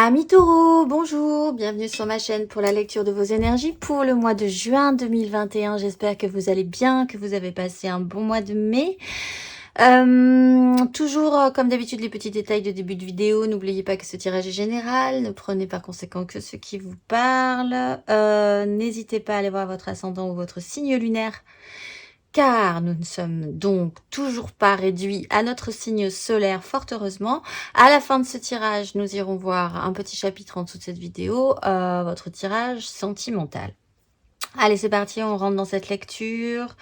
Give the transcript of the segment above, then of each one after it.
Amis taureaux, bonjour, bienvenue sur ma chaîne pour la lecture de vos énergies pour le mois de juin 2021. J'espère que vous allez bien, que vous avez passé un bon mois de mai. Toujours comme d'habitude les petits détails de début de vidéo, n'oubliez pas que ce tirage est général, ne prenez par conséquent que ce qui vous parle. N'hésitez pas à aller voir votre ascendant ou votre signe lunaire, car nous ne sommes donc toujours pas réduits à notre signe solaire, fort heureusement. À la fin de ce tirage, nous irons voir un petit chapitre en dessous de cette vidéo, votre tirage sentimental. Allez, c'est parti, on rentre dans cette lecture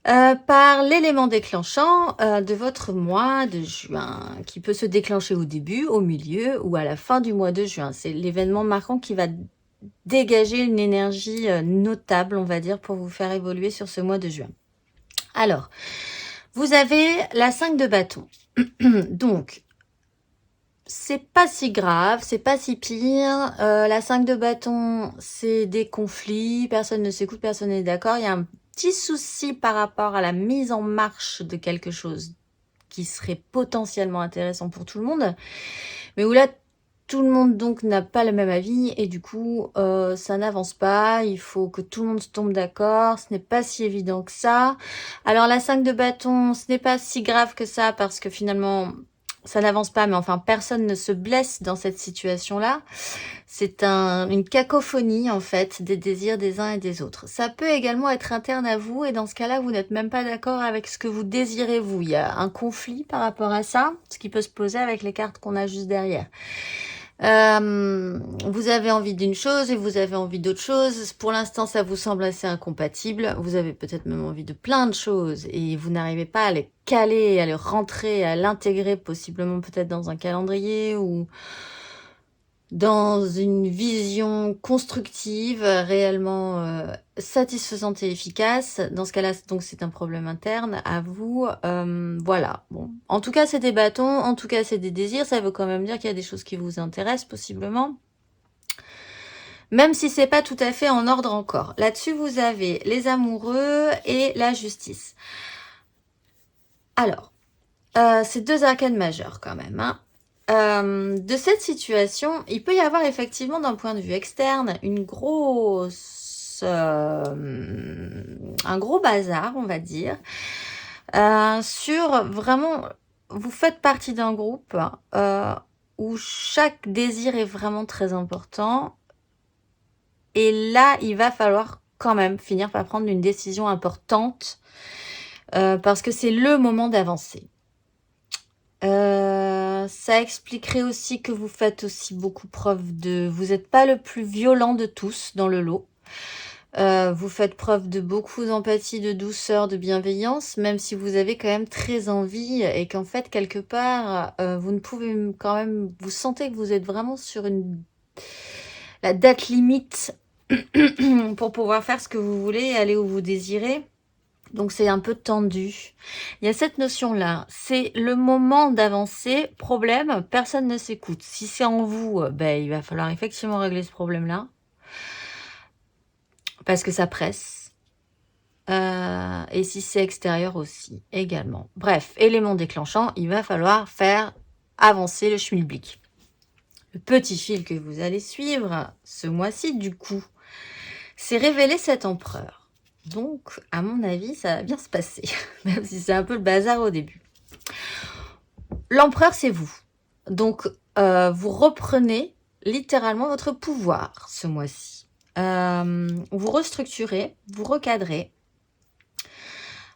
par l'élément déclenchant de votre mois de juin, qui peut se déclencher au début, au milieu ou à la fin du mois de juin. C'est l'événement marquant qui va dégager une énergie notable, on va dire, pour vous faire évoluer sur ce mois de juin. Alors, vous avez la 5 de bâton. Donc, c'est pas si grave, c'est pas si pire. La 5 de bâton, c'est des conflits, personne ne s'écoute, personne n'est d'accord. Il y a un petit souci par rapport à la mise en marche de quelque chose qui serait potentiellement intéressant pour tout le monde, mais où là, tout le monde donc n'a pas le même avis et du coup ça n'avance pas, il faut que tout le monde se tombe d'accord, ce n'est pas si évident que ça. Alors la 5 de bâton, ce n'est pas si grave que ça parce que finalement ça n'avance pas, mais enfin personne ne se blesse dans cette situation-là. C'est une cacophonie en fait des désirs des uns et des autres. Ça peut également être interne à vous et dans ce cas-là vous n'êtes même pas d'accord avec ce que vous désirez vous. Il y a un conflit par rapport à ça, ce qui peut se poser avec les cartes qu'on a juste derrière. Vous avez envie d'une chose et vous avez envie d'autre chose. Pour l'instant, ça vous semble assez incompatible. Vous avez peut-être même envie de plein de choses et vous n'arrivez pas à les caler, à les rentrer, à l'intégrer possiblement peut-être dans un calendrier ou dans une vision constructive, réellement satisfaisante et efficace. Dans ce cas-là, donc c'est un problème interne à vous. Voilà. Bon. En tout cas, c'est des bâtons. En tout cas, c'est des désirs. Ça veut quand même dire qu'il y a des choses qui vous intéressent, possiblement. Même si c'est pas tout à fait en ordre encore. Là-dessus, vous avez les amoureux et la justice. Alors, c'est deux arcanes majeures quand même, hein. De cette situation, il peut y avoir effectivement d'un point de vue externe un gros bazar, on va dire, sur vraiment, vous faites partie d'un groupe où chaque désir est vraiment très important et là, il va falloir quand même finir par prendre une décision importante parce que c'est le moment d'avancer. Ça expliquerait aussi que vous faites aussi beaucoup preuve de... Vous n'êtes pas le plus violent de tous dans le lot. Vous faites preuve de beaucoup d'empathie, de douceur, de bienveillance, même si vous avez quand même très envie et qu'en fait, quelque part, vous ne pouvez quand même... Vous sentez que vous êtes vraiment sur la date limite pour pouvoir faire ce que vous voulez, aller où vous désirez. Donc, c'est un peu tendu. Il y a cette notion-là. C'est le moment d'avancer. Problème, personne ne s'écoute. Si c'est en vous, ben, il va falloir effectivement régler ce problème-là. Parce que ça presse. Et si c'est extérieur aussi, également. Bref, élément déclenchant, il va falloir faire avancer le schmilblick. Le petit fil que vous allez suivre ce mois-ci, du coup, c'est révéler cet empereur. Donc, à mon avis, ça va bien se passer, même si c'est un peu le bazar au début. L'empereur, c'est vous. Donc, vous reprenez littéralement votre pouvoir ce mois-ci. Vous restructurez, vous recadrez.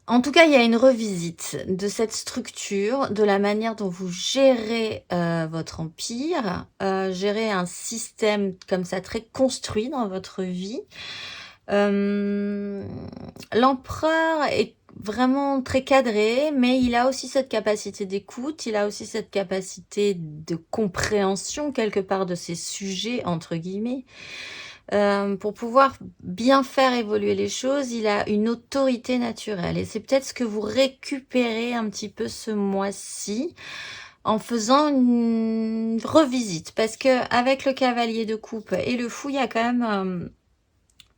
En tout cas, il y a une revisite de cette structure, de la manière dont vous gérez votre empire, gérez un système comme ça très construit dans votre vie. L'empereur est vraiment très cadré, mais il a aussi cette capacité d'écoute, il a aussi cette capacité de compréhension quelque part de ses sujets, entre guillemets. Pour pouvoir bien faire évoluer les choses, il a une autorité naturelle. Et c'est peut-être ce que vous récupérez un petit peu ce mois-ci en faisant une revisite. Parce que avec le cavalier de coupe et le fou, il y a quand même...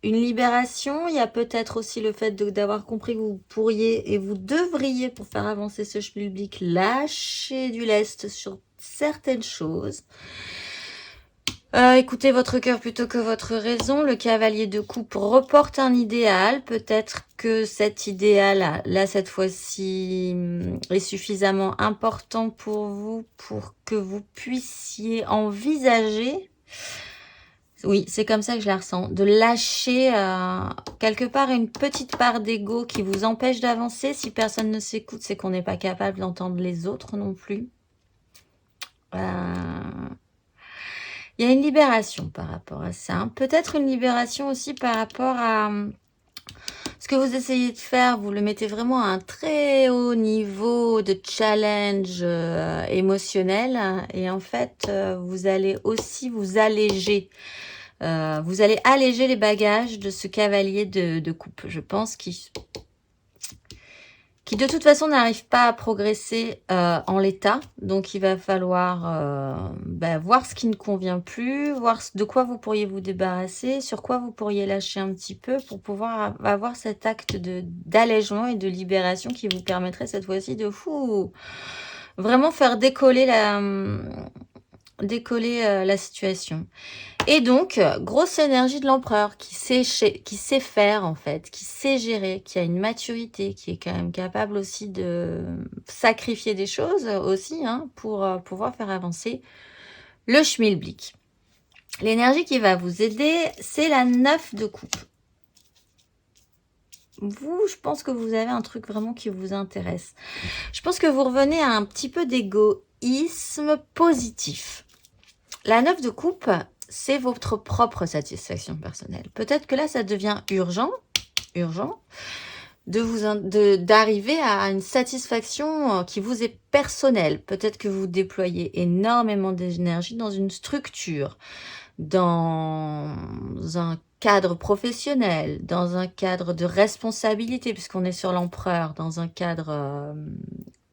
une libération, il y a peut-être aussi le fait d'avoir compris que vous pourriez et vous devriez, pour faire avancer ce schmilblick, lâcher du lest sur certaines choses. Écoutez votre cœur plutôt que votre raison. Le cavalier de coupe reporte un idéal. Peut-être que cet idéal, là, cette fois-ci, est suffisamment important pour vous pour que vous puissiez envisager, oui, c'est comme ça que je la ressens, de lâcher quelque part une petite part d'ego qui vous empêche d'avancer. Si personne ne s'écoute, c'est qu'on n'est pas capable d'entendre les autres non plus. Il y a une libération par rapport à ça. Peut-être une libération aussi par rapport à ce que vous essayez de faire. Vous le mettez vraiment à un très haut niveau de challenge émotionnel. Et en fait, vous allez aussi vous alléger. Vous allez alléger les bagages de ce cavalier de coupe. Je pense qu'il qui de toute façon n'arrive pas à progresser en l'état. Donc il va falloir voir ce qui ne convient plus, voir de quoi vous pourriez vous débarrasser, sur quoi vous pourriez lâcher un petit peu pour pouvoir avoir cet acte d'allègement et de libération qui vous permettrait cette fois-ci de vraiment faire décoller la situation. Et donc, grosse énergie de l'empereur qui sait faire en fait, qui sait gérer, qui a une maturité, qui est quand même capable aussi de sacrifier des choses aussi pour pouvoir faire avancer le schmilblick. L'énergie qui va vous aider, c'est la 9 de coupe. Vous, je pense que vous avez un truc vraiment qui vous intéresse. Je pense que vous revenez à un petit peu d'égoïsme positif. La 9 de coupe, c'est votre propre satisfaction personnelle. Peut-être que là, ça devient urgent d'arriver à une satisfaction qui vous est personnelle. Peut-être que vous déployez énormément d'énergie dans une structure, dans un cadre professionnel, dans un cadre de responsabilité, puisqu'on est sur l'empereur, dans un cadre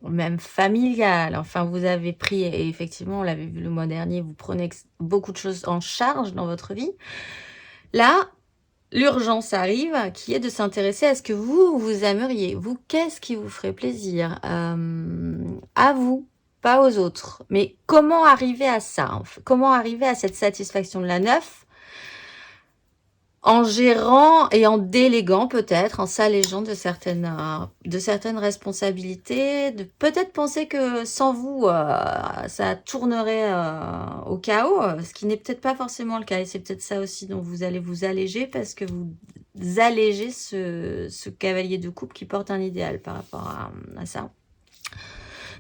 même familial. Enfin, vous avez pris, et effectivement, on l'avait vu le mois dernier, vous prenez beaucoup de choses en charge dans votre vie. Là, l'urgence arrive, qui est de s'intéresser à ce que vous aimeriez. Vous, qu'est-ce qui vous ferait plaisir à vous, pas aux autres. Mais comment arriver à ça? Comment arriver à cette satisfaction de la 9 en gérant et en déléguant peut-être, en s'allégeant de certaines responsabilités, de peut-être penser que sans vous, ça tournerait au chaos, ce qui n'est peut-être pas forcément le cas. Et c'est peut-être ça aussi dont vous allez vous alléger, parce que vous allégez ce cavalier de coupe qui porte un idéal par rapport à ça.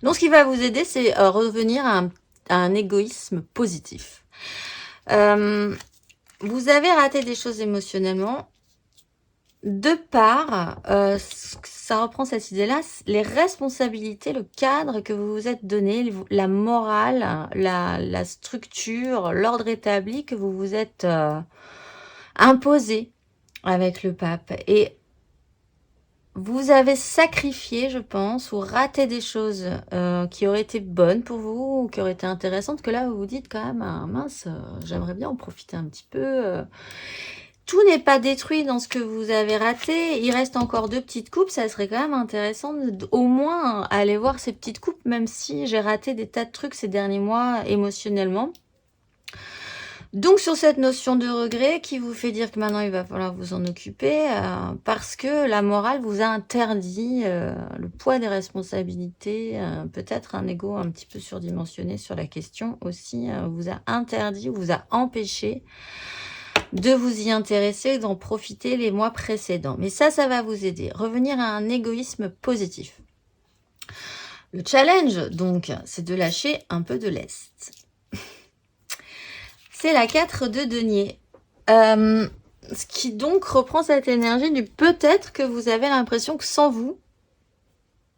Donc, ce qui va vous aider, c'est revenir à un égoïsme positif. Vous avez raté des choses émotionnellement. De part, ça reprend cette idée-là, les responsabilités, le cadre que vous vous êtes donné, la morale, la structure, l'ordre établi que vous vous êtes imposé avec le pape. Et vous avez sacrifié, je pense, ou raté des choses qui auraient été bonnes pour vous, ou qui auraient été intéressantes, que là, vous vous dites quand même, ah, mince, j'aimerais bien en profiter un petit peu. Tout n'est pas détruit dans ce que vous avez raté. Il reste encore 2 petites coupes. Ça serait quand même intéressant au moins aller voir ces petites coupes, même si j'ai raté des tas de trucs ces derniers mois émotionnellement. Donc, sur cette notion de regret qui vous fait dire que maintenant, il va falloir vous en occuper parce que la morale vous a interdit le poids des responsabilités, peut-être un ego un petit peu surdimensionné sur la question aussi, vous a interdit, vous a empêché de vous y intéresser, d'en profiter les mois précédents. Mais ça va vous aider. Revenir à un égoïsme positif. Le challenge, donc, c'est de lâcher un peu de lest. C'est la 4 de denier. Ce qui donc reprend cette énergie du peut-être que vous avez l'impression que sans vous,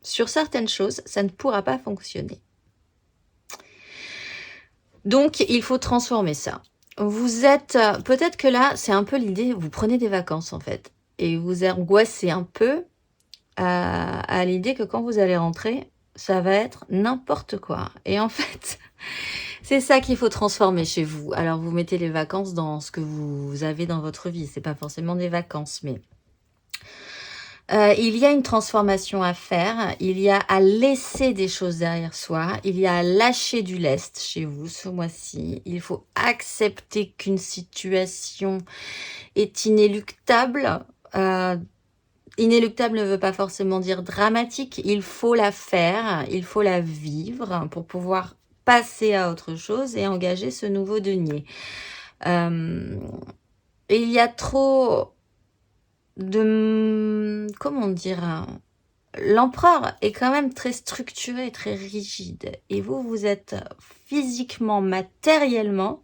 sur certaines choses, ça ne pourra pas fonctionner. Donc, il faut transformer ça. Vous êtes, peut-être que là, c'est un peu l'idée, vous prenez des vacances en fait, et vous angoissez un peu à l'idée que quand vous allez rentrer, ça va être n'importe quoi. Et en fait, c'est ça qu'il faut transformer chez vous. Alors, vous mettez les vacances dans ce que vous avez dans votre vie. C'est pas forcément des vacances, mais Il y a une transformation à faire, il y a à laisser des choses derrière soi, il y a à lâcher du lest chez vous ce mois-ci. Il faut accepter qu'une situation est inéluctable. Inéluctable ne veut pas forcément dire dramatique, il faut la faire, il faut la vivre pour pouvoir passer à autre chose et engager ce nouveau denier. Et il y a trop de... Comment dire? L'empereur est quand même très structuré, très rigide. Et vous, vous êtes physiquement, matériellement,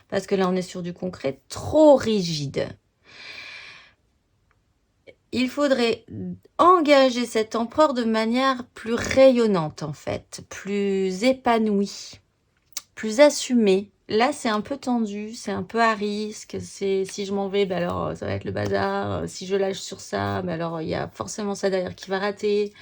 parce que là on est sur du concret, trop rigide. Il faudrait engager cet empereur de manière plus rayonnante en fait, plus épanouie, plus assumée. Là, c'est un peu tendu, c'est un peu à risque. C'est si je m'en vais, ben alors ça va être le bazar. Si je lâche sur ça, ben alors il y a forcément ça derrière qui va rater.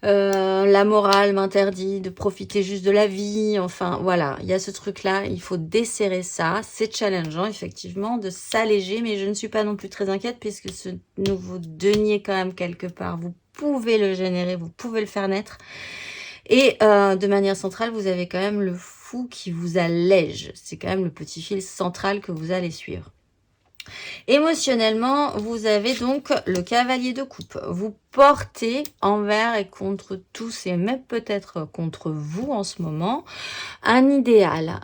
La morale m'interdit de profiter juste de la vie. Enfin, voilà, il y a ce truc-là. Il faut desserrer ça. C'est challengeant, effectivement, de s'alléger. Mais je ne suis pas non plus très inquiète puisque ce nouveau denier, quand même, quelque part, vous pouvez le générer, vous pouvez le faire naître. Et de manière centrale, vous avez quand même le fou qui vous allège. C'est quand même le petit fil central que vous allez suivre. Émotionnellement, vous avez donc le cavalier de coupe. Vous portez envers et contre tous, et même peut-être contre vous en ce moment, un idéal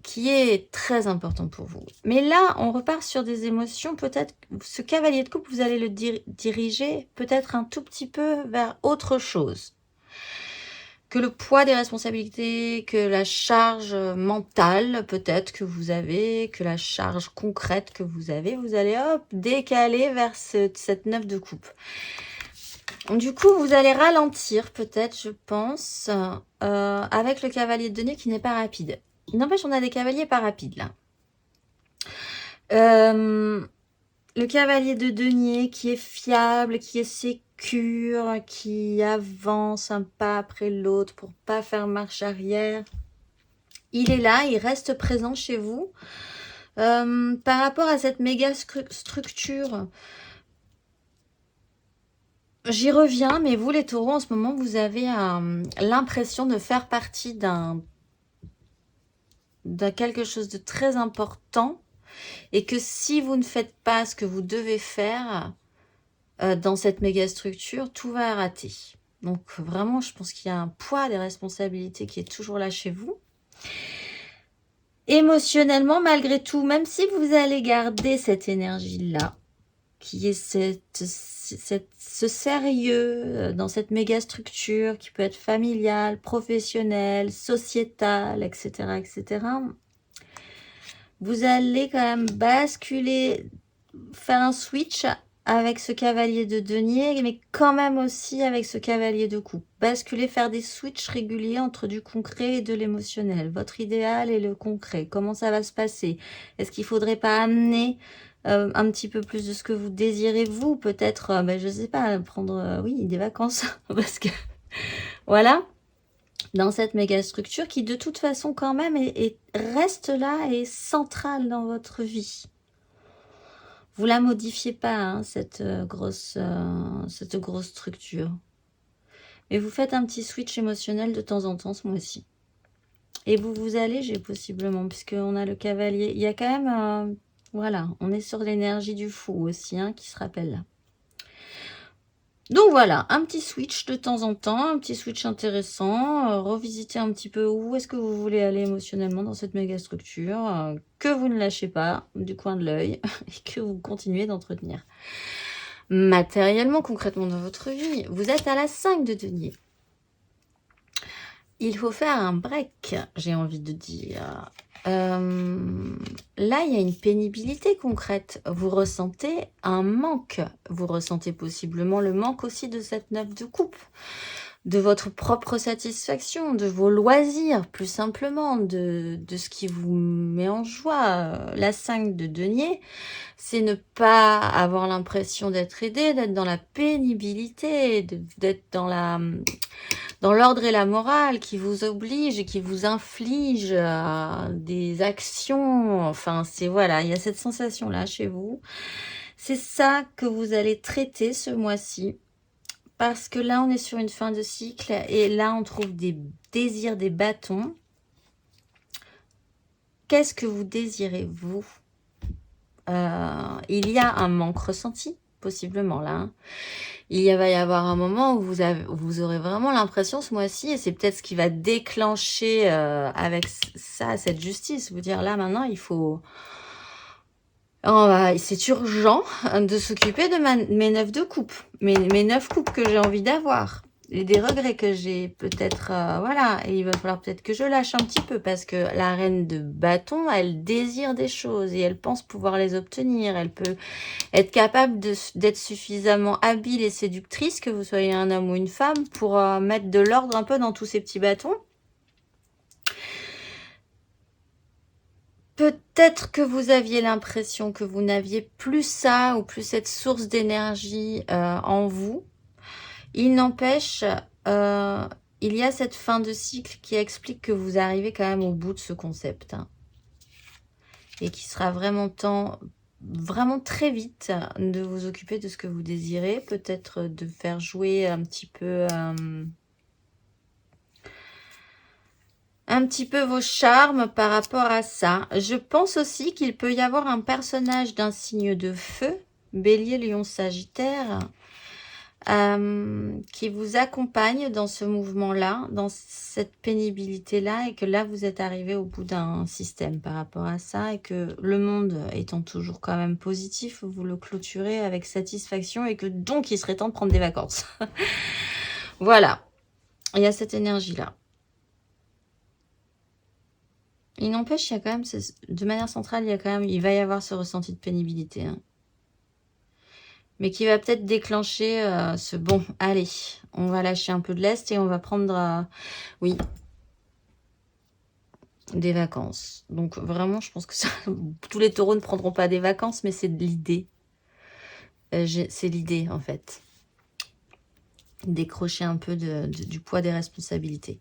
qui est très important pour vous. Mais là, on repart sur des émotions. Peut-être ce cavalier de coupe, vous allez le diriger peut-être un tout petit peu vers autre chose que le poids des responsabilités, que la charge mentale peut-être que vous avez, que la charge concrète que vous avez, vous allez hop, décaler vers cette 9 de coupe. Du coup, vous allez ralentir peut-être, je pense, avec le cavalier de denier qui n'est pas rapide. N'empêche, on a des cavaliers pas rapides là. Le cavalier de denier qui est fiable, qui est sécure, qui avance un pas après l'autre pour pas faire marche arrière. Il est là, il reste présent chez vous. Par rapport à cette méga structure, j'y reviens, mais vous les taureaux, en ce moment, vous avez l'impression de faire partie d'un quelque chose de très important et que si vous ne faites pas ce que vous devez faire dans cette méga structure, tout va rater. Donc vraiment, je pense qu'il y a un poids des responsabilités qui est toujours là chez vous. Émotionnellement, malgré tout, même si vous allez garder cette énergie-là, qui est ce sérieux dans cette méga structure qui peut être familiale, professionnelle, sociétale, etc., etc., vous allez quand même basculer, faire un switch avec ce cavalier de denier, mais quand même aussi avec ce cavalier de coupe. Basculer, faire des switches réguliers entre du concret et de l'émotionnel. Votre idéal et le concret. Comment ça va se passer? Est-ce qu'il ne faudrait pas amener un petit peu plus de ce que vous désirez, vous? Peut-être, je ne sais pas, prendre oui, des vacances. Parce que, voilà, dans cette méga structure qui, de toute façon, quand même, reste là et centrale dans votre vie. Vous la modifiez pas, hein, cette grosse structure. Mais vous faites un petit switch émotionnel de temps en temps ce mois-ci. Et vous vous allégez possiblement, puisqu'on a le cavalier. Il y a quand même, voilà, on est sur l'énergie du fou aussi, hein, qui se rappelle là. Donc voilà, un petit switch de temps en temps, un petit switch intéressant, revisiter un petit peu où est-ce que vous voulez aller émotionnellement dans cette méga structure, que vous ne lâchez pas du coin de l'œil et que vous continuez d'entretenir. Matériellement, concrètement dans votre vie, vous êtes à la 5 de denier. Il faut faire un break, j'ai envie de dire. Là, il y a une pénibilité concrète. Vous ressentez un manque. Vous ressentez possiblement le manque aussi de cette 9 de coupe, de votre propre satisfaction, de vos loisirs, plus simplement, de ce qui vous met en joie. La 5 de denier, c'est ne pas avoir l'impression d'être aidé, d'être dans la pénibilité, d'être dans l'ordre et la morale qui vous oblige et qui vous inflige des actions. Enfin, c'est voilà, il y a cette sensation-là chez vous. C'est ça que vous allez traiter ce mois-ci. Parce que là, on est sur une fin de cycle et là, on trouve des désirs, des bâtons. Qu'est-ce que vous désirez, vous? Il y a un manque ressenti, possiblement, là. Hein. Va y avoir un moment où vous aurez vraiment l'impression ce mois-ci, et c'est peut-être ce qui va déclencher avec ça, cette justice. Vous dire, là, maintenant, il faut... c'est urgent de s'occuper de mes 9 de coupe, mes 9 coupes que j'ai envie d'avoir. Et des regrets que j'ai peut-être, voilà, et il va falloir peut-être que je lâche un petit peu parce que la reine de bâton, elle désire des choses et elle pense pouvoir les obtenir. Elle peut être capable d'être suffisamment habile et séductrice, que vous soyez un homme ou une femme, pour mettre de l'ordre un peu dans tous ces petits bâtons. Peut-être que vous aviez l'impression que vous n'aviez plus ça ou plus cette source d'énergie en vous. Il n'empêche, il y a cette fin de cycle qui explique que vous arrivez quand même au bout de ce concept. Hein, et qu'il sera vraiment temps, vraiment très vite, de vous occuper de ce que vous désirez. Peut-être de faire jouer un petit peu vos charmes par rapport à ça. Je pense aussi qu'il peut y avoir un personnage d'un signe de feu, Bélier, Lion, Sagittaire, qui vous accompagne dans ce mouvement-là, dans cette pénibilité-là, et que là, vous êtes arrivé au bout d'un système par rapport à ça, et que le monde étant toujours quand même positif, vous le clôturez avec satisfaction, et que donc, il serait temps de prendre des vacances. Voilà, il y a cette énergie-là. Il n'empêche, il y a quand même, de manière centrale, il va y avoir ce ressenti de pénibilité. Hein. Mais qui va peut-être déclencher ce bon, allez, on va lâcher un peu de lest et on va prendre, oui, des vacances. Donc vraiment, je pense que ça, tous les taureaux ne prendront pas des vacances, mais c'est l'idée. C'est l'idée, en fait. Décrocher un peu du poids des responsabilités.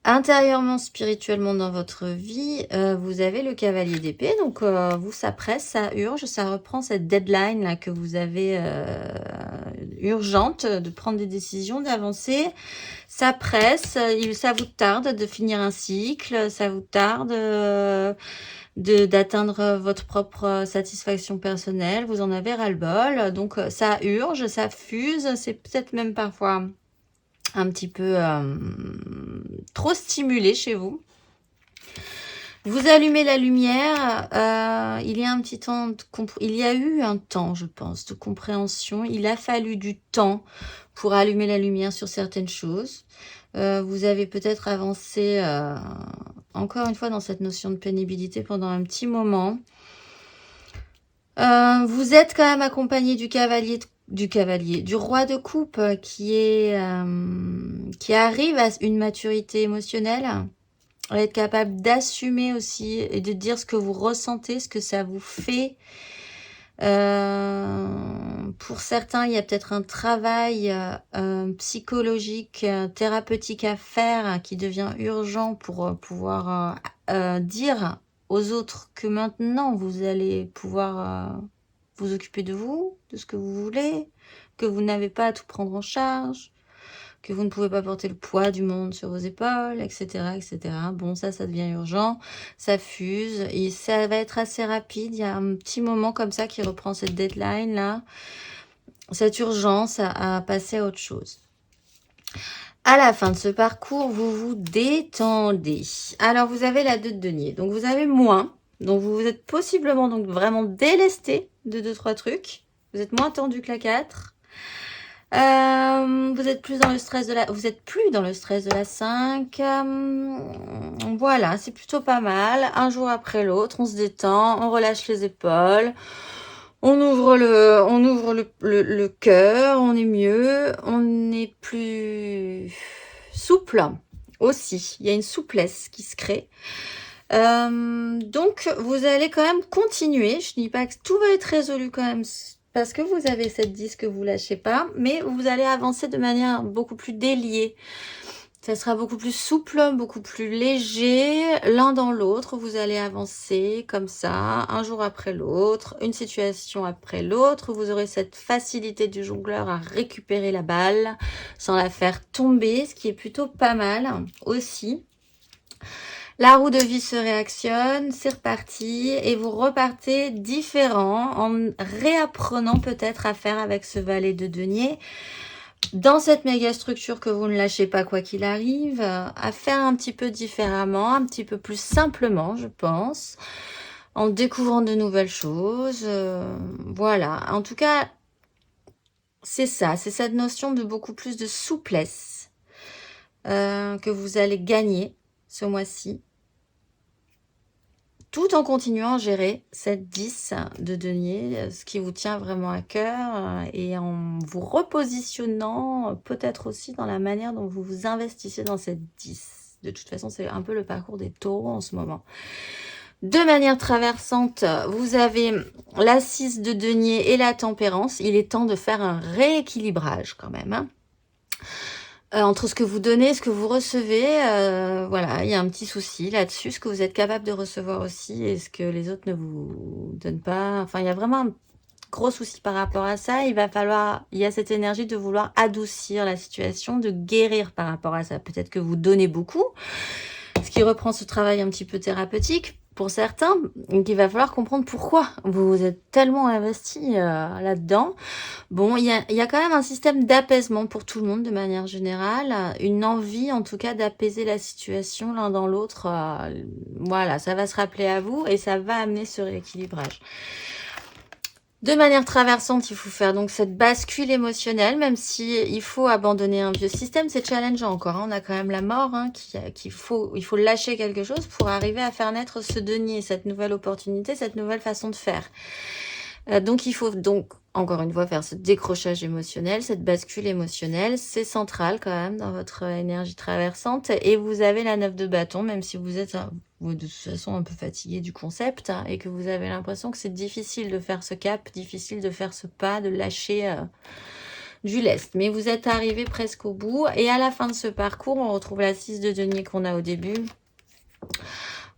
Intérieurement, spirituellement dans votre vie, vous avez le cavalier d'épée. Donc, vous, ça presse, ça urge, ça reprend cette deadline là que vous avez urgente de prendre des décisions, d'avancer. Ça presse, ça vous tarde de finir un cycle, ça vous tarde d'atteindre votre propre satisfaction personnelle. Vous en avez ras-le-bol. Donc, ça urge, ça fuse. C'est peut-être même parfois un petit peu trop stimulé chez vous. Vous allumez la lumière, il y a un petit temps, il y a eu un temps, je pense, de compréhension. Il a fallu du temps pour allumer la lumière sur certaines choses. Vous avez peut-être avancé, encore une fois, dans cette notion de pénibilité pendant un petit moment. Vous êtes quand même accompagné du roi de coupe qui arrive à une maturité émotionnelle, à être capable d'assumer aussi et de dire ce que vous ressentez, ce que ça vous fait. Pour certains, il y a peut-être un travail psychologique, thérapeutique à faire qui devient urgent pour pouvoir dire aux autres que maintenant vous allez pouvoir vous occuper de vous, de ce que vous voulez, que vous n'avez pas à tout prendre en charge, que vous ne pouvez pas porter le poids du monde sur vos épaules, etc. etc. Bon, ça devient urgent, ça fuse, et ça va être assez rapide. Il y a un petit moment comme ça qui reprend cette deadline-là, cette urgence à passer à autre chose. À la fin de ce parcours, vous vous détendez. Alors, vous avez la 2 de denier, donc vous avez moins. Donc, vous êtes possiblement donc vraiment délesté de 2-3 trucs. Vous êtes moins tendu que la 4. Vous êtes plus dans le stress de la... Vous êtes plus dans le stress de la 5. Voilà, c'est plutôt pas mal. Un jour après l'autre, on se détend, on relâche les épaules. On ouvre le cœur, on est mieux, on est plus souple aussi. Il y a une souplesse qui se crée. Donc, vous allez quand même continuer. Je ne dis pas que tout va être résolu quand même parce que vous avez cette 10 que vous lâchez pas, mais vous allez avancer de manière beaucoup plus déliée. Ça sera beaucoup plus souple, beaucoup plus léger, l'un dans l'autre. Vous allez avancer comme ça, un jour après l'autre, une situation après l'autre. Vous aurez cette facilité du jongleur à récupérer la balle sans la faire tomber, ce qui est plutôt pas mal aussi. La roue de vie se réactionne, c'est reparti et vous repartez différent en réapprenant peut-être à faire avec ce valet de denier. Dans cette méga structure que vous ne lâchez pas quoi qu'il arrive, à faire un petit peu différemment, un petit peu plus simplement, je pense, en découvrant de nouvelles choses. Voilà, en tout cas, c'est ça, c'est cette notion de beaucoup plus de souplesse que vous allez gagner ce mois-ci, tout en continuant à gérer cette 10 de denier, ce qui vous tient vraiment à cœur, et en vous repositionnant peut-être aussi dans la manière dont vous vous investissez dans cette 10. De toute façon, c'est un peu le parcours des taureaux en ce moment. De manière traversante, vous avez la 6 de denier et la tempérance. Il est temps de faire un rééquilibrage quand même, hein. Entre ce que vous donnez et ce que vous recevez, voilà, il y a un petit souci là-dessus, ce que vous êtes capable de recevoir aussi et ce que les autres ne vous donnent pas. Enfin, il y a vraiment un gros souci par rapport à ça. Il y a cette énergie de vouloir adoucir la situation, de guérir par rapport à ça. Peut-être que vous donnez beaucoup, ce qui reprend ce travail un petit peu thérapeutique pour certains, donc il va falloir comprendre pourquoi vous vous êtes tellement investi là-dedans. Bon, il y a quand même un système d'apaisement pour tout le monde de manière générale, une envie en tout cas d'apaiser la situation l'un dans l'autre. Voilà, ça va se rappeler à vous et ça va amener ce rééquilibrage. De manière traversante, il faut faire donc cette bascule émotionnelle, même si il faut abandonner un vieux système, c'est challengeant encore, hein. On a quand même la mort, hein, il faut lâcher quelque chose pour arriver à faire naître ce denier, cette nouvelle opportunité, cette nouvelle façon de faire. Donc il faut donc encore une fois faire ce décrochage émotionnel, cette bascule émotionnelle, c'est central quand même dans votre énergie traversante. Et vous avez la 9 de bâton, même si vous êtes de toute façon un peu fatigué du concept, hein, et que vous avez l'impression que c'est difficile de faire ce cap, difficile de faire ce pas, de lâcher du lest. Mais vous êtes arrivé presque au bout. Et à la fin de ce parcours, on retrouve la 6 de denier qu'on a au début.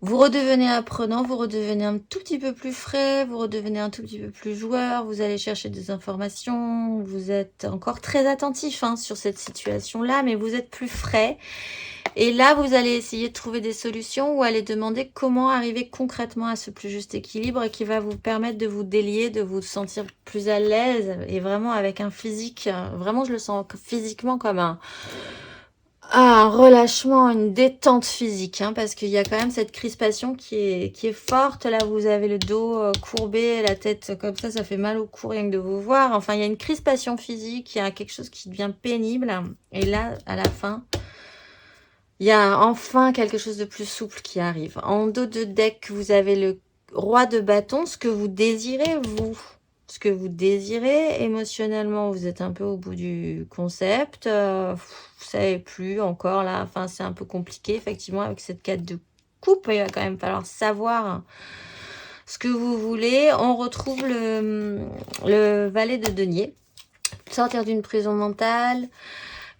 Vous redevenez apprenant, vous redevenez un tout petit peu plus frais, vous redevenez un tout petit peu plus joueur, vous allez chercher des informations, vous êtes encore très attentif, hein, sur cette situation-là, mais vous êtes plus frais. Et là, vous allez essayer de trouver des solutions ou aller demander comment arriver concrètement à ce plus juste équilibre qui va vous permettre de vous délier, de vous sentir plus à l'aise et vraiment avec un physique, vraiment je le sens physiquement comme un relâchement, une détente physique, hein, parce qu'il y a quand même cette crispation qui est forte. Là, vous avez le dos courbé, la tête comme ça fait mal au cou rien que de vous voir. Enfin, il y a une crispation physique, il y a quelque chose qui devient pénible. Et là, à la fin, il y a enfin quelque chose de plus souple qui arrive. En dos de deck, vous avez le roi de bâton, ce que vous désirez, vous. Ce que vous désirez. Émotionnellement, vous êtes un peu au bout du concept. Vous savez plus encore là. Enfin, c'est un peu compliqué, effectivement, avec cette carte de coupe. Il va quand même falloir savoir ce que vous voulez. On retrouve le valet de denier. Sortir d'une prison mentale.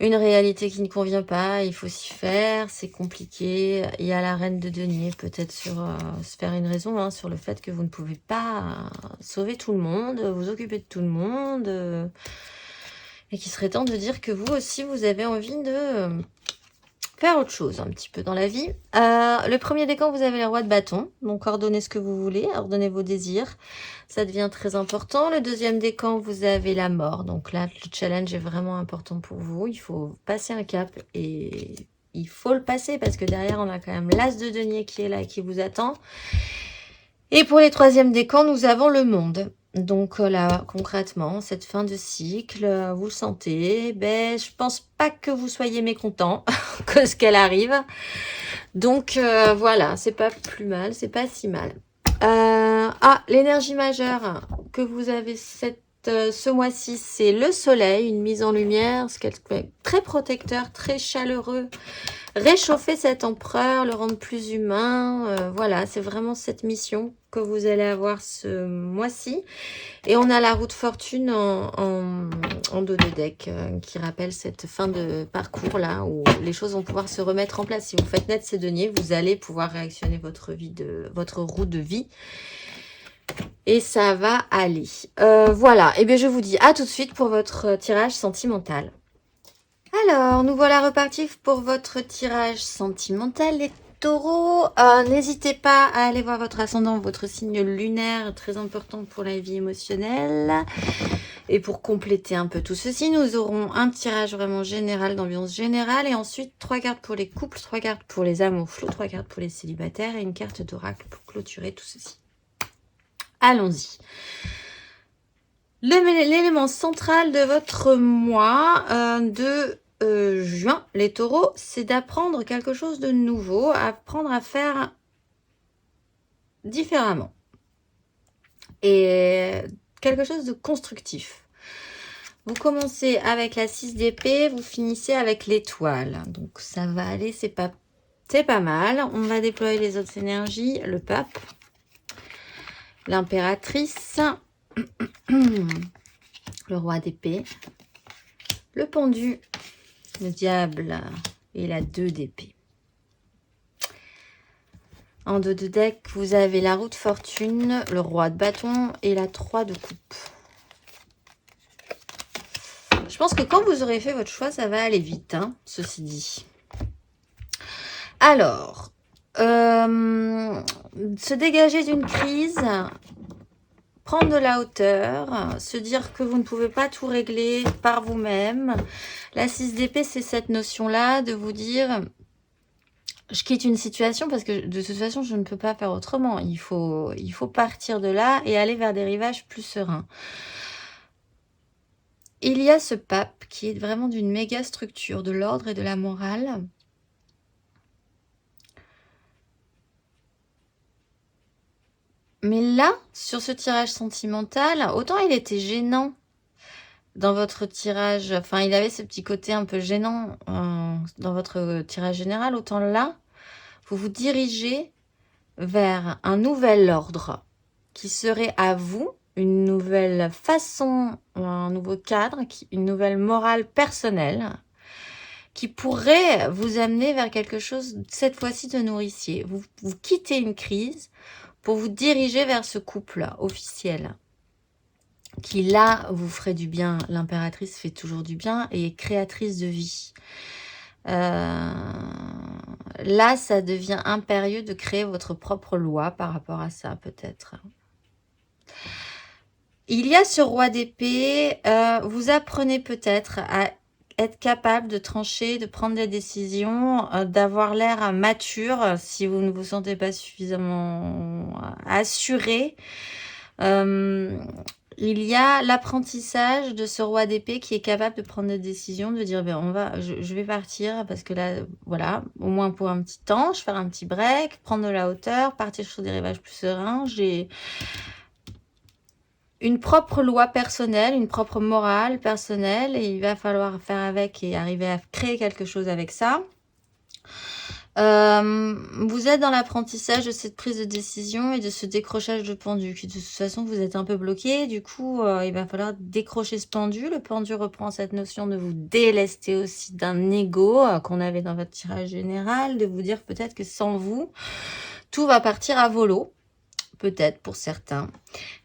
Une réalité qui ne convient pas, il faut s'y faire, c'est compliqué. Il y a la reine de denier, peut-être sur se faire une raison, hein, sur le fait que vous ne pouvez pas sauver tout le monde, vous occuper de tout le monde, et qu'il serait temps de dire que vous aussi, vous avez envie de faire autre chose un petit peu dans la vie. Le premier décan, vous avez le roi de bâton, donc ordonnez ce que vous voulez, ordonnez vos désirs, ça devient très important. Le deuxième décan, vous avez la mort, donc là, le challenge est vraiment important pour vous, il faut passer un cap et il faut le passer parce que derrière, on a quand même l'as de denier qui est là et qui vous attend. Et pour les troisièmes décans, nous avons le monde. Donc là, concrètement, cette fin de cycle, vous le sentez, ben, je pense pas que vous soyez mécontent que ce qu'elle arrive. Donc voilà, c'est pas plus mal, c'est pas si mal. L'énergie majeure, que vous avez cette ce mois-ci, c'est le soleil, une mise en lumière, ce qui est très protecteur, très chaleureux. Réchauffer cet empereur, le rendre plus humain. Voilà, c'est vraiment cette mission que vous allez avoir ce mois-ci. Et on a la roue de fortune en dos de deck qui rappelle cette fin de parcours là où les choses vont pouvoir se remettre en place. Si vous faites naître ces deniers, vous allez pouvoir réactionner votre roue de vie. Et ça va aller. Voilà, et bien je vous dis à tout de suite pour votre tirage sentimental. Alors, nous voilà repartis pour votre tirage sentimental, les taureaux. N'hésitez pas à aller voir votre ascendant, votre signe lunaire, très important pour la vie émotionnelle. Et pour compléter un peu tout ceci, nous aurons un tirage vraiment général, d'ambiance générale, et ensuite 3 cartes pour les couples, 3 cartes pour les amours flous, 3 cartes pour les célibataires, et une carte d'oracle pour clôturer tout ceci. Allons-y. L'élément central de votre mois de juin, les taureaux, c'est d'apprendre quelque chose de nouveau, apprendre à faire différemment. Et quelque chose de constructif. Vous commencez avec la 6 d'épée, vous finissez avec l'étoile. Donc ça va aller, c'est pas mal. On va déployer les autres énergies, le pape, l'impératrice, le roi d'épée, le pendu, le diable et la 2 d'épée. En dos de deck, vous avez la roue de fortune, le roi de bâton et la 3 de coupe. Je pense que quand vous aurez fait votre choix, ça va aller vite, hein, ceci dit. Alors, se dégager d'une crise, prendre de la hauteur, se dire que vous ne pouvez pas tout régler par vous-même. La 6 d'épée, c'est cette notion-là de vous dire, je quitte une situation parce que de toute façon, je ne peux pas faire autrement. Il faut partir de là et aller vers des rivages plus sereins. Il y a ce pape qui est vraiment d'une méga structure, de l'ordre et de la morale. Mais là, sur ce tirage sentimental, autant il était gênant dans votre tirage, enfin il avait ce petit côté un peu gênant dans votre tirage général, autant là, vous vous dirigez vers un nouvel ordre qui serait à vous, une nouvelle façon, un nouveau cadre, une nouvelle morale personnelle qui pourrait vous amener vers quelque chose, cette fois-ci, de nourricier. Vous quittez une crise pour vous diriger vers ce couple officiel qui, là, vous ferait du bien. L'impératrice fait toujours du bien et est créatrice de vie. Là, ça devient impérieux de créer votre propre loi par rapport à ça, peut-être. Il y a ce roi d'épée. Vous apprenez peut-être à être capable de trancher, de prendre des décisions, d'avoir l'air mature si vous ne vous sentez pas suffisamment assuré. Il y a l'apprentissage de ce roi d'épée qui est capable de prendre des décisions, de dire ben je vais partir parce que là, voilà, au moins pour un petit temps, je vais faire un petit break, prendre de la hauteur, partir sur des rivages plus sereins. J'ai une propre loi personnelle, une propre morale personnelle, et il va falloir faire avec et arriver à créer quelque chose avec ça. Vous êtes dans l'apprentissage de cette prise de décision et de ce décrochage de pendu, qui de toute façon vous êtes un peu bloqué. Du coup, il va falloir décrocher ce pendu. Le pendu reprend cette notion de vous délester aussi d'un ego qu'on avait dans votre tirage général, de vous dire peut-être que sans vous, tout va partir à volo. Peut-être pour certains.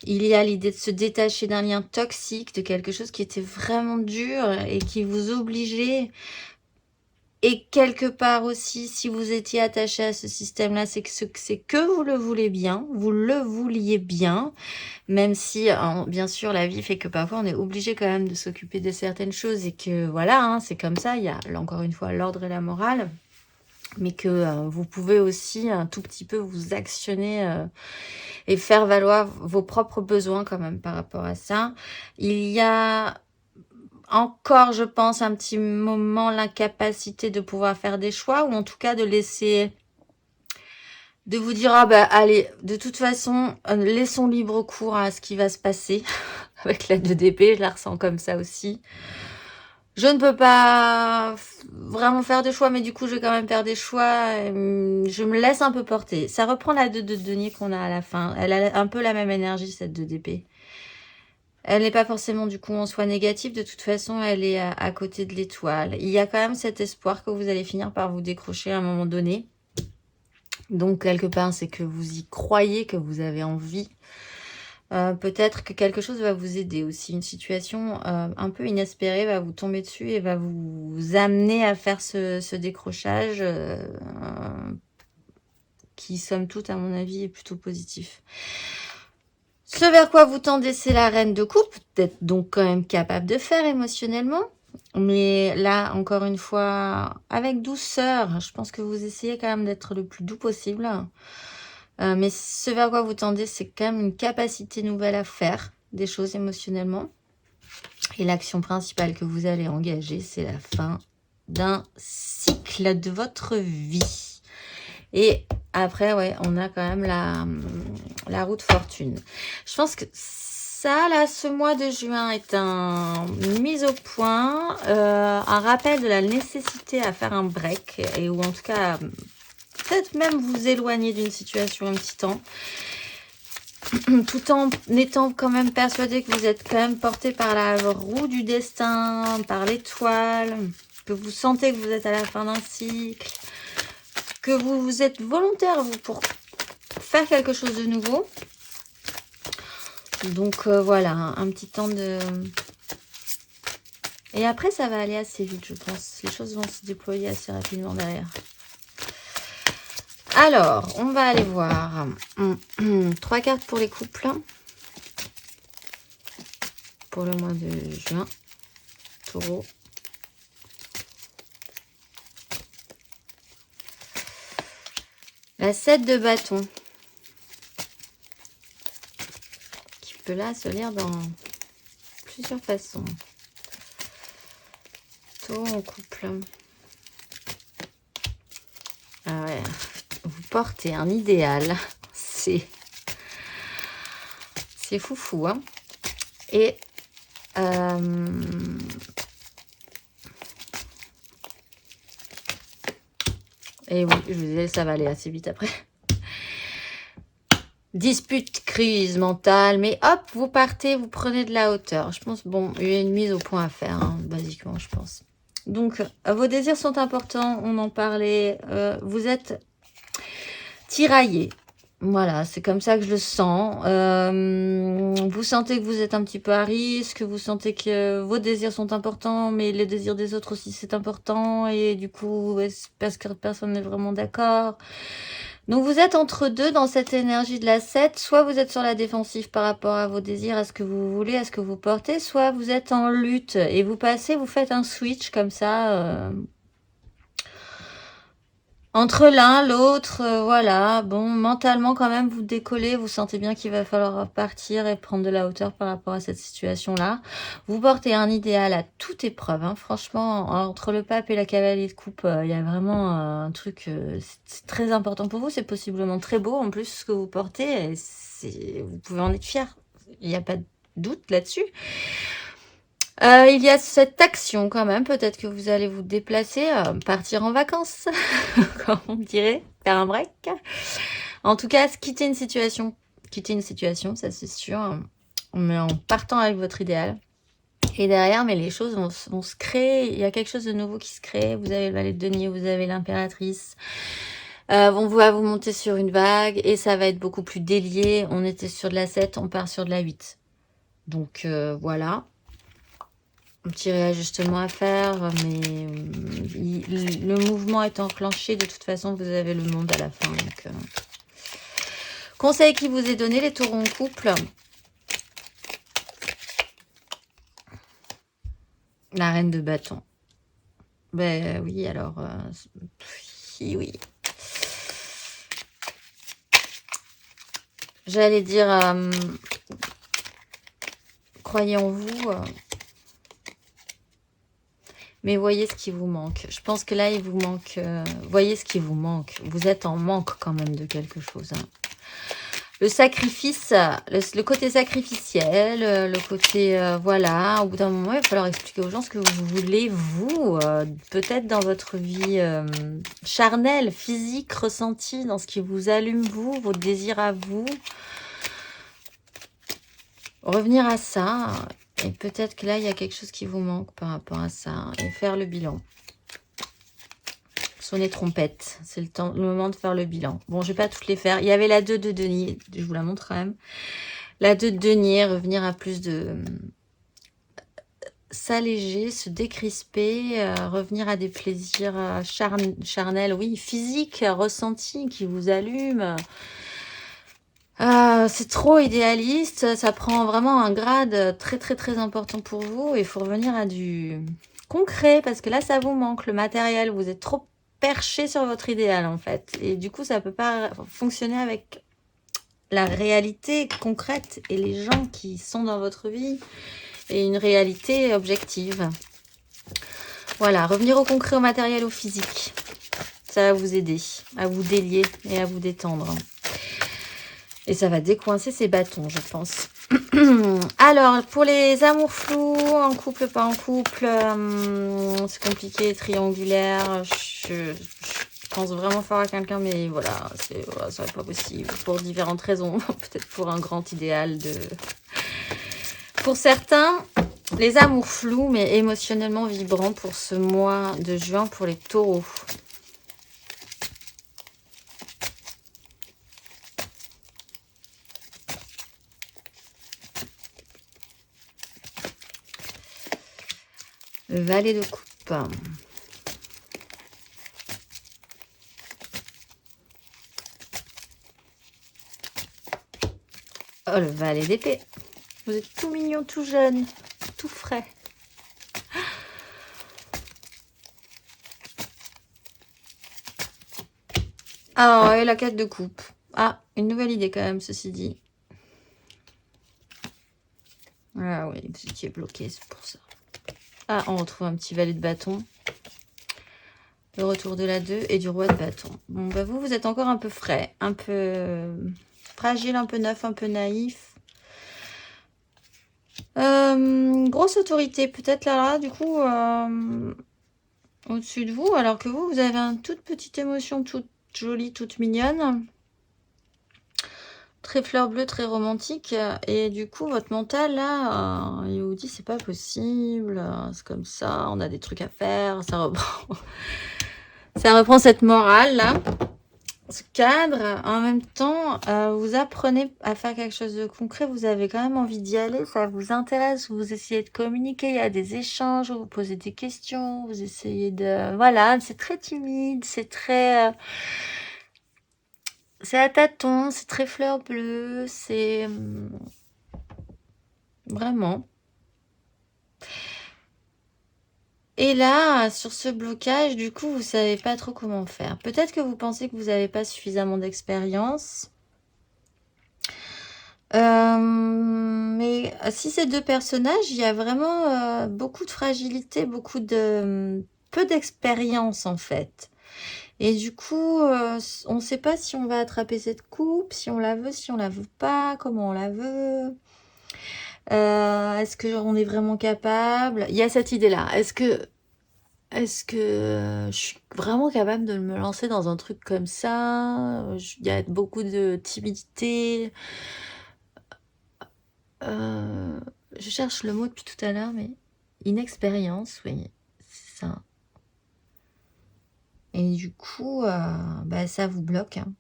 Il y a l'idée de se détacher d'un lien toxique, de quelque chose qui était vraiment dur et qui vous obligeait. Et quelque part aussi, si vous étiez attaché à ce système-là, c'est que vous le voulez bien, vous le vouliez bien, même si, bien sûr, la vie fait que parfois on est obligé quand même de s'occuper de certaines choses et que voilà, hein, c'est comme ça, il y a encore une fois l'ordre et la morale. Mais que vous pouvez aussi un tout petit peu vous actionner et faire valoir vos propres besoins quand même par rapport à ça. Il y a encore, je pense, un petit moment l'incapacité de pouvoir faire des choix, ou en tout cas de laisser, de vous dire, ah bah allez, de toute façon, laissons libre cours à ce qui va se passer. Avec la 2 d'épée, je la ressens comme ça aussi. Je ne peux pas vraiment faire de choix, mais du coup, je vais quand même faire des choix. Je me laisse un peu porter. Ça reprend la 2 de denier qu'on a à la fin. Elle a un peu la même énergie, cette 2 d'épée. Elle n'est pas forcément du coup en soi négative. De toute façon, elle est à côté de l'étoile. Il y a quand même cet espoir que vous allez finir par vous décrocher à un moment donné. Donc, quelque part, c'est que vous y croyez, que vous avez envie. Peut-être que quelque chose va vous aider aussi. Une situation un peu inespérée va vous tomber dessus et va vous amener à faire ce décrochage qui, somme toute, à mon avis, est plutôt positif. Ce vers quoi vous tendez, c'est la reine de coupe. Peut-être donc quand même capable de faire émotionnellement. Mais là, encore une fois, avec douceur, je pense que vous essayez quand même d'être le plus doux possible. Mais ce vers quoi vous tendez, c'est quand même une capacité nouvelle à faire des choses émotionnellement. Et l'action principale que vous allez engager, c'est la fin d'un cycle de votre vie. Et après, ouais, on a quand même la roue de fortune. Je pense que ça, là, ce mois de juin est une mise au point, un rappel de la nécessité à faire un break, et ou en tout cas, peut-être même vous éloigner d'une situation un petit temps, tout en étant quand même persuadé que vous êtes quand même porté par la roue du destin, par l'étoile, que vous sentez que vous êtes à la fin d'un cycle, que vous êtes volontaire, vous, pour faire quelque chose de nouveau. Donc voilà, un petit temps de... Et après, ça va aller assez vite, je pense. Les choses vont se déployer assez rapidement derrière. Alors, on va aller voir 3 cartes pour les couples. Pour le mois de juin. Taureau. La 7 de bâton. Qui peut là se lire dans plusieurs façons. Taureau en couple. Ah ouais. Vous portez un idéal. C'est foufou, hein. Et et oui, je vous disais, ça va aller assez vite après. Dispute, crise mentale, mais hop, vous partez, vous prenez de la hauteur. Je pense, bon, il y a une mise au point à faire, hein, basiquement, je pense. Donc, vos désirs sont importants, on en parlait. Vous êtes tiraillé. Voilà, c'est comme ça que je le sens. Vous sentez que vous êtes un petit peu à risque, vous sentez que vos désirs sont importants, mais les désirs des autres aussi, c'est important. Et du coup, parce que personne n'est vraiment d'accord. Donc, vous êtes entre deux dans cette énergie de la 7. Soit vous êtes sur la défensive par rapport à vos désirs, à ce que vous voulez, à ce que vous portez. Soit vous êtes en lutte et vous passez, vous faites un switch comme ça... entre l'un, l'autre, voilà. Bon, mentalement, quand même, vous décollez. Vous sentez bien qu'il va falloir partir et prendre de la hauteur par rapport à cette situation-là. Vous portez un idéal à toute épreuve. Hein. Franchement, entre le pape et la cavalier de coupe, il y a vraiment un truc... c'est très important pour vous. C'est possiblement très beau, en plus, ce que vous portez. Et vous pouvez en être fier. Il n'y a pas de doute là-dessus. Il y a cette action quand même, peut-être que vous allez vous déplacer, partir en vacances, comme on dirait, faire un break. En tout cas, quitter une situation, ça c'est sûr, mais en partant avec votre idéal. Et derrière, mais les choses vont se créer, il y a quelque chose de nouveau qui se crée. Vous avez le valet de denier, vous avez l'impératrice. On va vous monter sur une vague et ça va être beaucoup plus délié. On était sur de la 7, on part sur de la 8. Donc voilà. Un petit réajustement à faire, mais le mouvement est enclenché. De toute façon, vous avez le monde à la fin. Donc, conseil qui vous est donné, les taureaux en couple. La reine de bâton. Ben oui, alors... oui. J'allais dire... croyez en vous... mais voyez ce qui vous manque. Je pense que là, il vous manque... voyez ce qui vous manque. Vous êtes en manque quand même de quelque chose. Hein. le sacrifice, le côté sacrificiel, le côté, voilà, au bout d'un moment, il va falloir expliquer aux gens ce que vous voulez, vous, peut-être dans votre vie charnelle, physique, ressentie, dans ce qui vous allume, vous, vos désirs à vous. Revenir à ça, et peut-être que là, il y a quelque chose qui vous manque par rapport à ça, et faire le bilan. Sonner trompette, c'est le moment de faire le bilan. Bon, je vais pas toutes les faire. Il y avait la 2 de denier, je vous la montre quand même. La 2 de denier, revenir à plus de s'alléger, se décrisper, revenir à des plaisirs charnels, oui, physiques, ressentis, qui vous allument. C'est trop idéaliste, ça prend vraiment un grade très très très important pour vous. Il faut revenir à du concret, parce que là, ça vous manque, le matériel. Vous êtes trop perché sur votre idéal, en fait. Et du coup, ça peut pas fonctionner avec la réalité concrète et les gens qui sont dans votre vie et une réalité objective. Voilà, revenir au concret, au matériel, au physique. Ça va vous aider à vous délier et à vous détendre. Et ça va décoincer ces bâtons, je pense. Alors, pour les amours flous, en couple, pas en couple, c'est compliqué, triangulaire. Je pense vraiment fort à quelqu'un, mais voilà, ça serait pas possible pour différentes raisons. Peut-être pour un grand idéal de... Pour certains, les amours flous, mais émotionnellement vibrants pour ce mois de juin pour les taureaux. Le valet de coupe. Oh, le valet d'épée. Vous êtes tout mignon, tout jeune, tout frais. Ah, et la 4 de coupe. Ah, une nouvelle idée quand même, ceci dit. Ah oui, vous étiez bloqué, c'est pour ça. Ah, on retrouve un petit valet de bâton. Le retour de la 2 et du roi de bâton. Bon, bah vous êtes encore un peu frais, un peu fragile, un peu neuf, un peu naïf. Grosse autorité, peut-être là, du coup, au-dessus de vous, alors que vous avez une toute petite émotion, toute jolie, toute mignonne. Très fleur bleue, très romantique. Et du coup, votre mental, là, il vous dit, c'est pas possible, c'est comme ça, on a des trucs à faire, ça reprend... ça reprend cette morale, là, ce cadre. En même temps, vous apprenez à faire quelque chose de concret, vous avez quand même envie d'y aller, ça vous intéresse, vous essayez de communiquer, il y a des échanges, vous posez des questions, vous essayez de... Voilà, c'est très timide, c'est très... c'est à tâtons, c'est très fleur bleue, c'est... Vraiment. Et là, sur ce blocage, du coup, vous savez pas trop comment faire. Peut-être que vous pensez que vous n'avez pas suffisamment d'expérience. Mais si ces deux personnages, il y a vraiment beaucoup de fragilité, beaucoup de... peu d'expérience, en fait. Et du coup, on ne sait pas si on va attraper cette coupe, si on la veut, si on la veut pas, comment on la veut. Est-ce qu'on est vraiment capable? Il y a cette idée-là. Est-ce que je suis vraiment capable de me lancer dans un truc comme ça? Il y a beaucoup de timidité. Je cherche le mot depuis tout à l'heure, mais inexpérience, oui, c'est ça. Et du coup, bah, ça vous bloque, hein.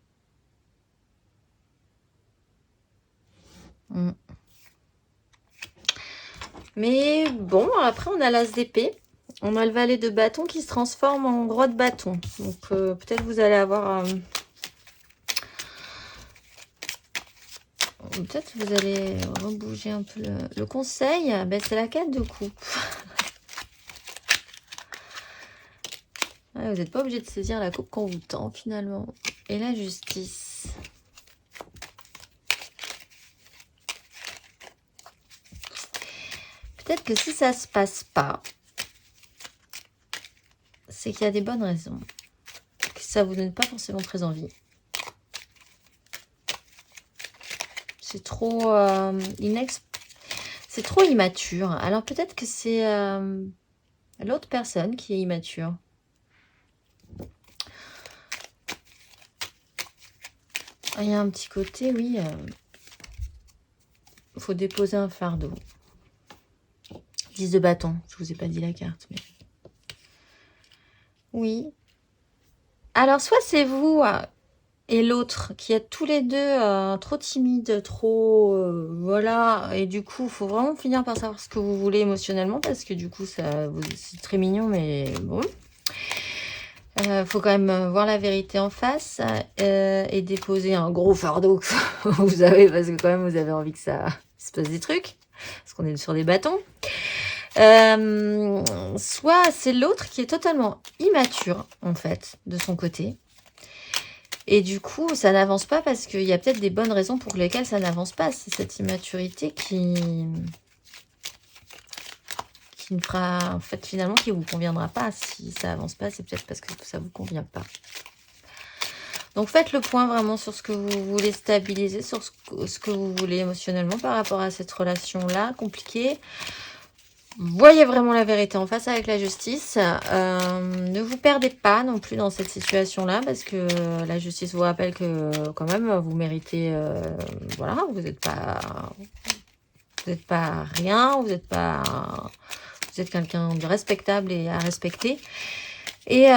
Mais bon, après, on a l'as d'épée. On a le valet de bâton qui se transforme en roi de bâton. Donc, peut-être vous allez avoir... peut-être vous allez rebouger un peu le conseil. Ben, c'est la 4 de coupe. Ouais, vous n'êtes pas obligé de saisir la coupe qu'on vous tend, finalement. Et la justice. Peut-être que si ça se passe pas, c'est qu'il y a des bonnes raisons. Que ça vous donne pas forcément très envie. C'est trop c'est trop immature. Alors peut-être que c'est l'autre personne qui est immature. Il y a un petit côté, oui. Faut déposer un fardeau. 10 de bâton. Je vous ai pas dit la carte. Mais... oui. Alors, soit c'est vous et l'autre qui êtes tous les deux trop timides, trop... voilà. Et du coup, il faut vraiment finir par savoir ce que vous voulez émotionnellement parce que du coup, c'est très mignon, mais bon. Faut quand même voir la vérité en face et déposer un gros fardeau que vous avez parce que quand même, vous avez envie que ça se passe des trucs parce qu'on est sur des bâtons. Soit c'est l'autre qui est totalement immature en fait de son côté et du coup ça n'avance pas parce qu'il y a peut-être des bonnes raisons pour lesquelles ça n'avance pas. C'est cette immaturité qui ne fera en fait finalement qui vous conviendra pas. Si ça avance pas, c'est peut-être parce que ça vous convient pas. Donc faites le point vraiment sur ce que vous voulez stabiliser, sur ce que vous voulez émotionnellement par rapport à cette relation là compliquée. Voyez vraiment la vérité en face avec la justice. Ne vous perdez pas non plus dans cette situation-là parce que la justice vous rappelle que quand même vous méritez, voilà, vous n'êtes pas rien, vous êtes quelqu'un de respectable et à respecter. Et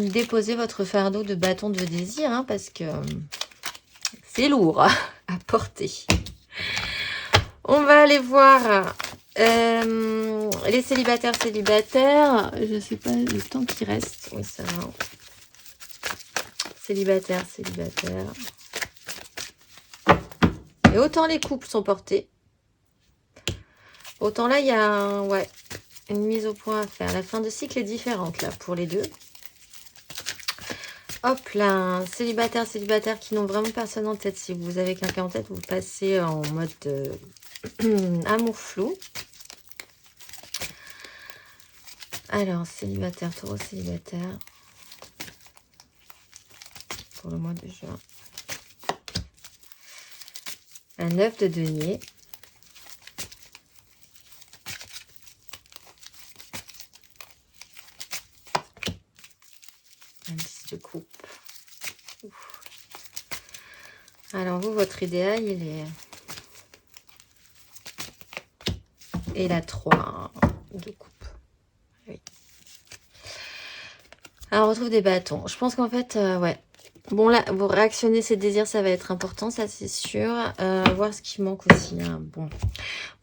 déposez votre fardeau de bâton de désir hein, parce que c'est lourd à porter. On va aller voir les célibataires. Je ne sais pas le temps qui reste. Oui, ça va. Célibataire. Et autant les couples sont portés, autant là, il y a une mise au point à faire. La fin de cycle est différente là pour les deux. Hop là, célibataires qui n'ont vraiment personne en tête. Si vous avez quelqu'un en tête, vous passez en mode amour flou. Alors, célibataire, taureau célibataire. Pour le mois de juin. Un 9 de denier. Un 10 de coupe. Ouf. Alors, vous, votre idéal, il est... et la 3 de coupe. Oui. Alors, on retrouve des bâtons. Je pense qu'en fait, ouais. Bon, là, vous réactionnez ces désirs, ça va être important, ça c'est sûr. Voir ce qui manque aussi. Hein. Bon.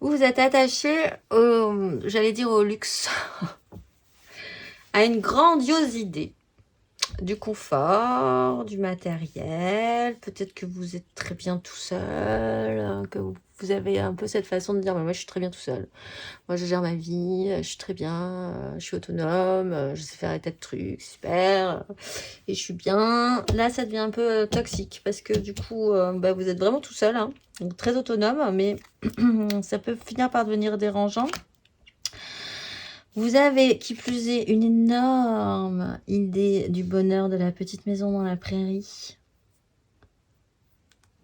Vous êtes attaché, j'allais dire au luxe, à une grandiose idée. Du confort, du matériel. Peut-être que vous êtes très bien tout seul, que vous avez un peu cette façon de dire, moi je suis très bien tout seul. Moi je gère ma vie, je suis très bien, je suis autonome, je sais faire des tas de trucs, super. Et je suis bien. Là ça devient un peu toxique parce que du coup vous êtes vraiment tout seul, hein, donc très autonome, mais ça peut finir par devenir dérangeant. Vous avez, qui plus est, une énorme idée du bonheur de la petite maison dans la prairie.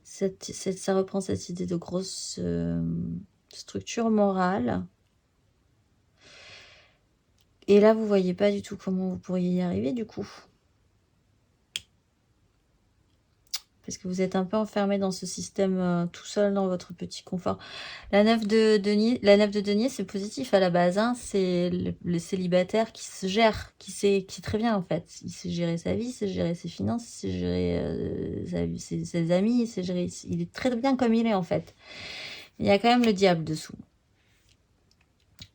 Ça reprend cette idée de grosse structure morale. Et là, vous voyez pas du tout comment vous pourriez y arriver, du coup. Parce que vous êtes un peu enfermé dans ce système tout seul dans votre petit confort. La 9 de denier, c'est positif à la base. Hein. C'est le célibataire qui se gère, qui sait très bien en fait. Il sait gérer sa vie, il sait gérer ses finances, il sait gérer ses amis, il est très bien comme il est en fait. Il y a quand même le diable dessous.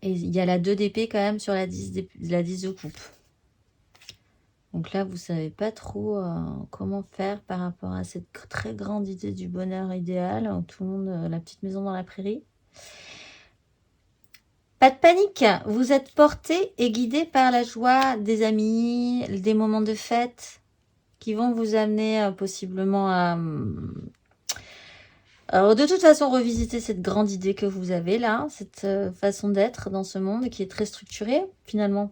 Et il y a la 2 d'épée quand même sur la 10 de coupe. Donc là, vous ne savez pas trop comment faire par rapport à cette très grande idée du bonheur idéal. Tout le monde, la petite maison dans la prairie. Pas de panique, vous êtes porté et guidé par la joie des amis, des moments de fête qui vont vous amener possiblement à... Alors, de toute façon, revisiter cette grande idée que vous avez là, cette façon d'être dans ce monde qui est très structuré finalement.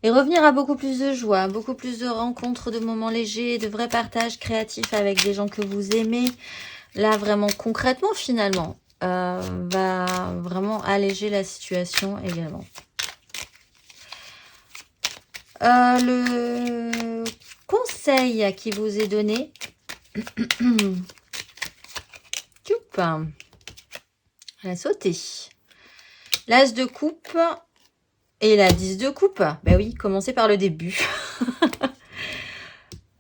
Et revenir à beaucoup plus de joie, beaucoup plus de rencontres, de moments légers, de vrais partages créatifs avec des gens que vous aimez. là vraiment concrètement finalement, va vraiment alléger la situation également. Le conseil qui vous est donné, Tchoup, elle a sauté. L'as de coupe et la 10 de coupe. Ben oui, commencez par le début.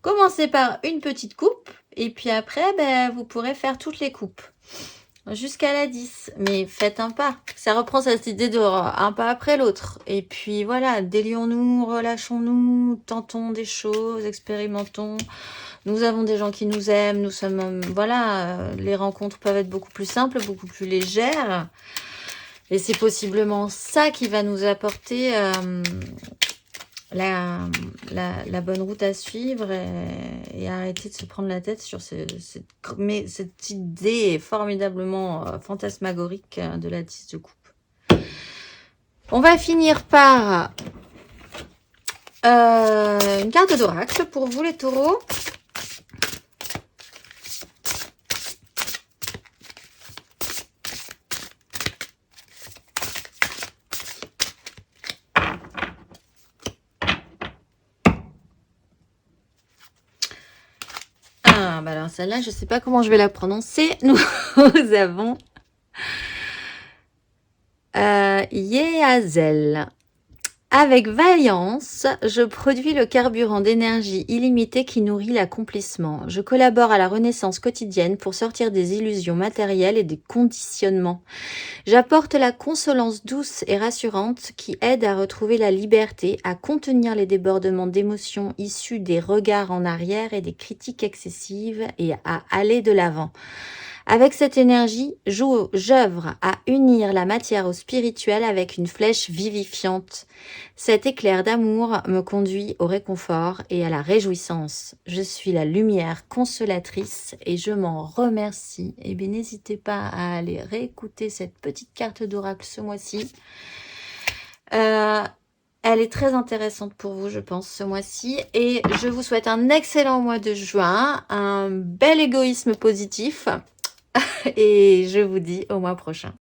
Commencez par une petite coupe et puis après, ben, vous pourrez faire toutes les coupes jusqu'à la 10. Mais faites un pas. Ça reprend cette idée de un pas après l'autre. Et puis voilà, délions-nous, relâchons-nous, tentons des choses, expérimentons. Nous avons des gens qui nous aiment. Nous sommes, voilà, les rencontres peuvent être beaucoup plus simples, beaucoup plus légères. Et c'est possiblement ça qui va nous apporter la bonne route à suivre et arrêter de se prendre la tête sur cette idée formidablement fantasmagorique de la 10 de coupe. On va finir par une carte d'oracle pour vous les taureaux. Bah alors celle-là, je ne sais pas comment je vais la prononcer. Nous avons Yehazel. Avec vaillance, je produis le carburant d'énergie illimitée qui nourrit l'accomplissement. Je collabore à la renaissance quotidienne pour sortir des illusions matérielles et des conditionnements. J'apporte la consolance douce et rassurante qui aide à retrouver la liberté, à contenir les débordements d'émotions issus des regards en arrière et des critiques excessives et à aller de l'avant. Avec cette énergie, j'œuvre à unir la matière au spirituel avec une flèche vivifiante. Cet éclair d'amour me conduit au réconfort et à la réjouissance. Je suis la lumière consolatrice et je m'en remercie. Et bien, n'hésitez pas à aller réécouter cette petite carte d'oracle ce mois-ci. Elle est très intéressante pour vous, je pense, ce mois-ci. Et je vous souhaite un excellent mois de juin, un bel égoïsme positif. Et je vous dis au mois prochain.